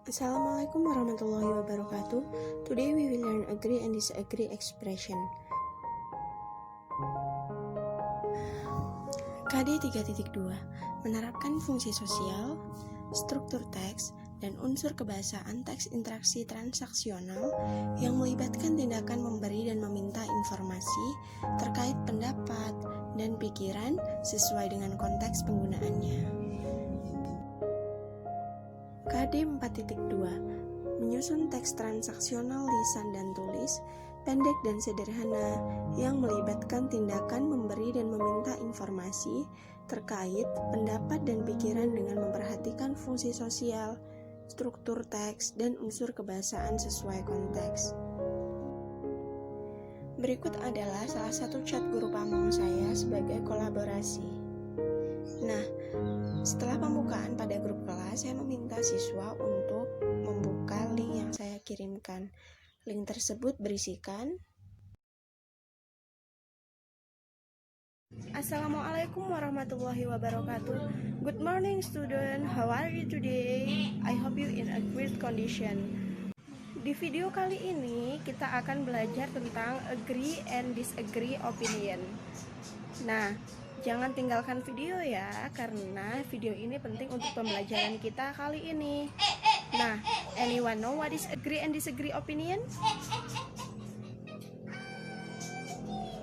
Assalamualaikum warahmatullahi wabarakatuh. Today we will learn agree and disagree expression. KD 3.2 menerapkan fungsi sosial, struktur teks, dan unsur kebahasaan teks interaksi transaksional yang melibatkan tindakan memberi dan meminta informasi terkait pendapat dan pikiran sesuai dengan konteks penggunaannya. KD 4.2 menyusun teks transaksional lisan dan tulis, pendek dan sederhana yang melibatkan tindakan memberi dan meminta informasi terkait pendapat dan pikiran dengan memperhatikan fungsi sosial, struktur teks, dan unsur kebahasaan sesuai konteks. Berikut adalah salah satu chat guru pamong saya sebagai kolaborasi. Nah, setelah pembukaan pada grup kelas, saya meminta siswa untuk membuka link yang saya kirimkan. Link tersebut berisikan: Assalamualaikum warahmatullahi wabarakatuh. Good morning student, how are you today? I hope you in a great condition. Di video kali ini kita akan belajar tentang agree and disagree opinion. Nah, jangan tinggalkan video ya, karena video ini penting untuk pembelajaran kita kali ini. Nah, anyone know what is agree and disagree opinion?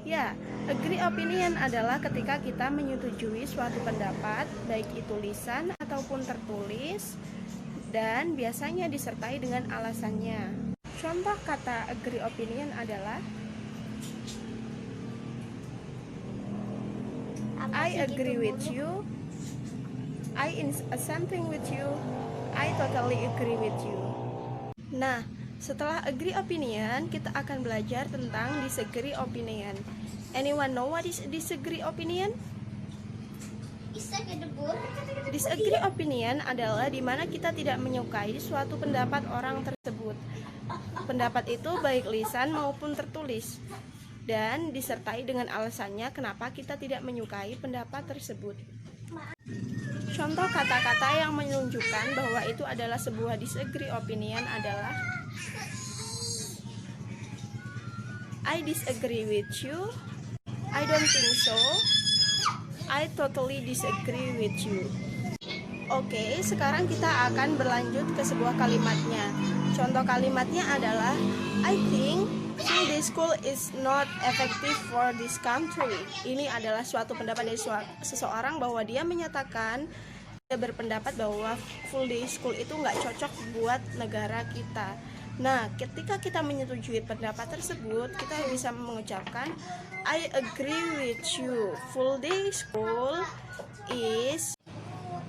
Ya, agree opinion adalah ketika kita menyetujui suatu pendapat, baik itu lisan ataupun tertulis, dan biasanya disertai dengan alasannya. Contoh kata agree opinion adalah I agree with you, I in something with you, I totally agree with you. Nah, setelah agree opinion, kita akan belajar tentang disagree opinion. Anyone know what is disagree opinion? Disagree opinion adalah di mana kita tidak menyukai suatu pendapat orang tersebut. Pendapat itu baik lisan maupun tertulis, dan disertai dengan alasannya kenapa kita tidak menyukai pendapat tersebut. Contoh kata-kata yang menunjukkan bahwa itu adalah sebuah disagree opinion adalah I disagree with you, I don't think so, I totally disagree with you. Oke, sekarang kita akan berlanjut ke sebuah kalimatnya. Contoh kalimatnya adalah I think full day school is not effective for this country. Ini adalah suatu pendapat dari seseorang bahwa dia menyatakan, dia berpendapat bahwa full day school itu nggak cocok buat negara kita. Nah, ketika kita menyetujui pendapat tersebut, kita bisa mengucapkan I agree with you. Full day school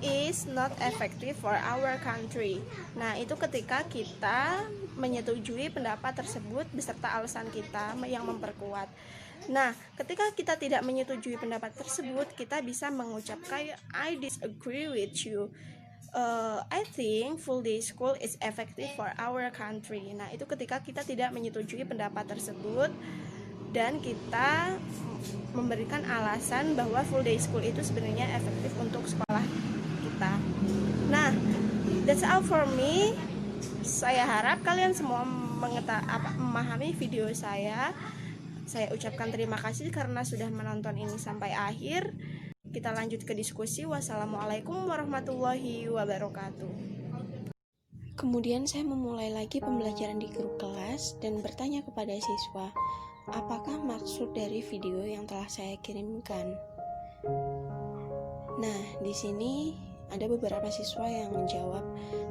is not effective for our country. Nah, itu ketika kita menyetujui pendapat tersebut beserta alasan kita yang memperkuat. Nah, ketika kita tidak menyetujui pendapat tersebut, kita bisa mengucapkan I disagree with you. I think full day school is effective for our country. Nah, itu ketika kita tidak menyetujui pendapat tersebut dan kita memberikan alasan bahwa full day school itu sebenarnya efektif untuk sekolah kita. Nah, that's all for me. Saya harap kalian semua memahami video saya. Saya ucapkan terima kasih karena sudah menonton ini sampai akhir. Kita lanjut ke diskusi. Wassalamualaikum warahmatullahi wabarakatuh. Kemudian saya memulai lagi pembelajaran di grup kelas dan bertanya kepada siswa, apakah maksud dari video yang telah saya kirimkan? Nah, di sini ada beberapa siswa yang menjawab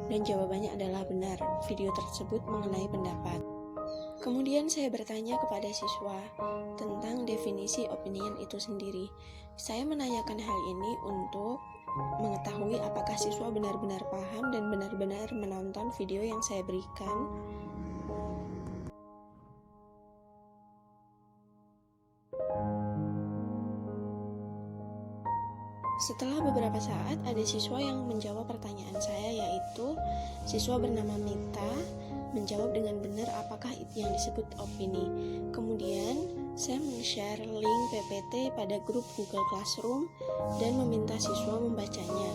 dan jawabannya adalah benar. Video tersebut mengenai pendapat. Kemudian saya bertanya kepada siswa tentang definisi opinion itu sendiri. Saya menanyakan hal ini untuk mengetahui apakah siswa benar-benar paham dan benar-benar menonton video yang saya berikan. Setelah beberapa saat, ada siswa yang menjawab pertanyaan saya, yaitu siswa bernama Mita menjawab dengan benar apakah itu yang disebut opini. Kemudian, saya men-share link PPT pada grup Google Classroom dan meminta siswa membacanya.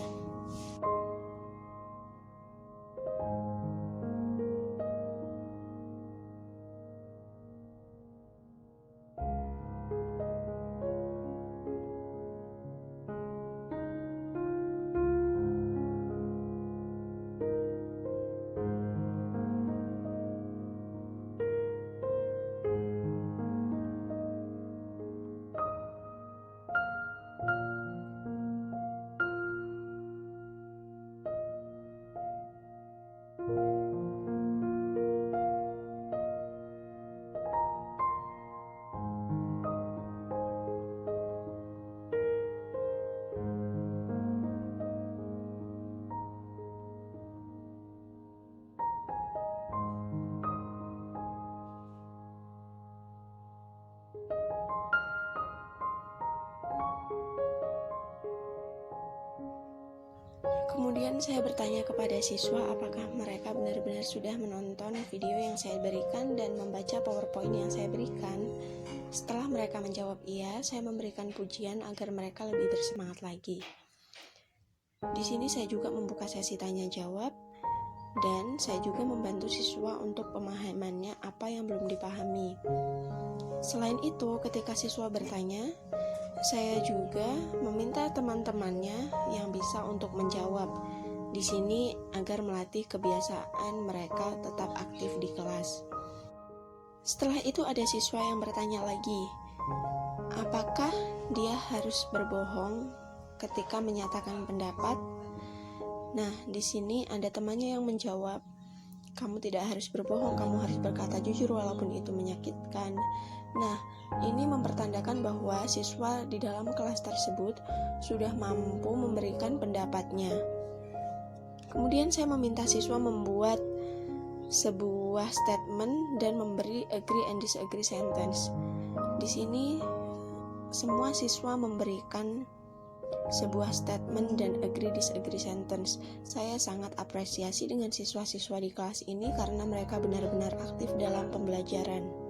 Kemudian saya bertanya kepada siswa apakah mereka benar-benar sudah menonton video yang saya berikan dan membaca PowerPoint yang saya berikan. Setelah mereka menjawab iya, saya memberikan pujian agar mereka lebih bersemangat lagi. Di sini saya juga membuka sesi tanya jawab dan saya juga membantu siswa untuk pemahamannya apa yang belum dipahami. Selain itu, ketika siswa bertanya, saya juga meminta teman-temannya yang bisa untuk menjawab di sini agar melatih kebiasaan mereka tetap aktif di kelas. Setelah itu ada siswa yang bertanya lagi, apakah dia harus berbohong ketika menyatakan pendapat? Nah, di sini ada temannya yang menjawab, kamu tidak harus berbohong, kamu harus berkata jujur walaupun itu menyakitkan. Nah, ini mempertandakan bahwa siswa di dalam kelas tersebut sudah mampu memberikan pendapatnya. Kemudian saya meminta siswa membuat sebuah statement dan memberi agree and disagree sentence. Di sini semua siswa memberikan sebuah statement dan agree disagree sentence. Saya sangat apresiasi dengan siswa-siswa di kelas ini karena mereka benar-benar aktif dalam pembelajaran.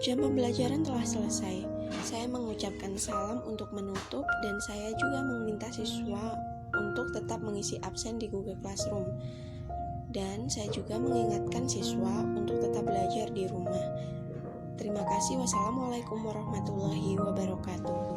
Jam pembelajaran telah selesai. Saya mengucapkan salam untuk menutup dan saya juga meminta siswa untuk tetap mengisi absen di Google Classroom. Dan saya juga mengingatkan siswa untuk tetap belajar di rumah. Terima kasih. Wassalamualaikum warahmatullahi wabarakatuh.